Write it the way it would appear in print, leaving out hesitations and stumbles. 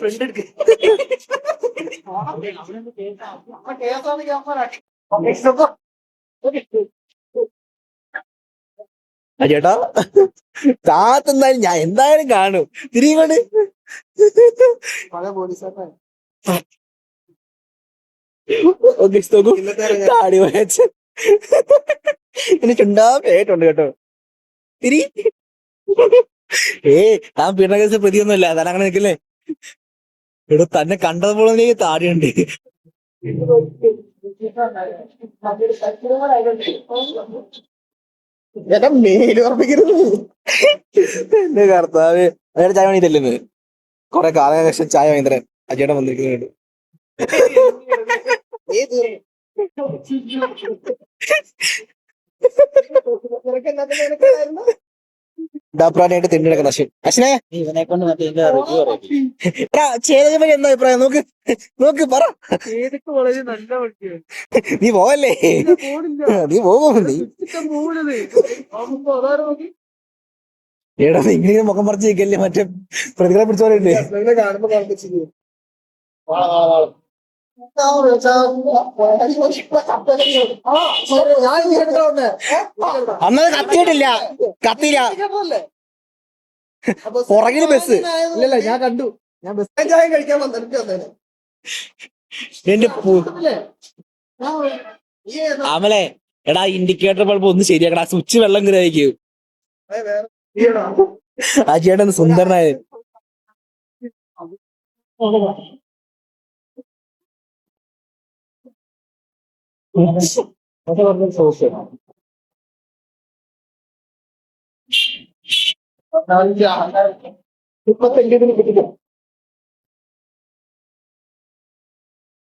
Front എടുക്ക്. ചേട്ടാ താത്തെന്തായാലും ഞാൻ എന്തായാലും കാണും. തിരികൊണ്ട് താടി വയച്ച് ഇനി ചുണ്ടാ പേട്ടുണ്ട് കേട്ടോ. തിരി താൻ പീഡനകേസ് പ്രതിയൊന്നുമല്ല, താൻ അങ്ങനെ നിൽക്കില്ലേ. എടോ തന്നെ കണ്ടതുപോലെ താടിയുണ്ട്. ചേട്ടാ മേല് ഉറപ്പിക്കരുത്. എന്റെ കർത്താവ്, അയാളുടെ ചായ വാങ്ങിയിട്ടല്ലെന്ന് കൊറേ കാലം ശേഷം ചായ വാങ്ങിത്തരാൻ അജയുടെ വന്നിരിക്കുന്നുണ്ട്. ഡാപ്രാനായിട്ട് തിണ്ടിടക്കുന്ന അശ്വിൻ. അശ്വിനെ ഇവനെ കൊണ്ട് മറ്റേ ചേതനെ എന്താ അഭിപ്രായം? നോക്ക് നോക്ക് പറ. വളരെ നല്ല വണ്ടിയാണ്. നീ പോവല്ലേ? നീ പോകും. എടാ ഇങ്ങനെ മുഖം പറിച്ച് നിൽക്കല്ലേ, മറ്റേ പ്രതികളെ പിടിച്ചോലുണ്ട്. അന്നത് കത്തിയിട്ടില്ല, കത്തിയില്ല. പുറകില് ബസ് ഇല്ലല്ല, ഞാൻ കണ്ടു. ഞാൻ ബസ് ചായ കഴിക്കാൻ വന്നിട്ട് എന്റെ അമലെ. എടാ ഇൻഡിക്കേറ്റർ ബൾബ് ഒന്ന് ശരിയാക്കടാ, സ്വിച്ച് വെള്ളം കയറിയിരിക്കും. ആ ചേട്ടൻ സുന്ദരനായ ഇപ്പൊ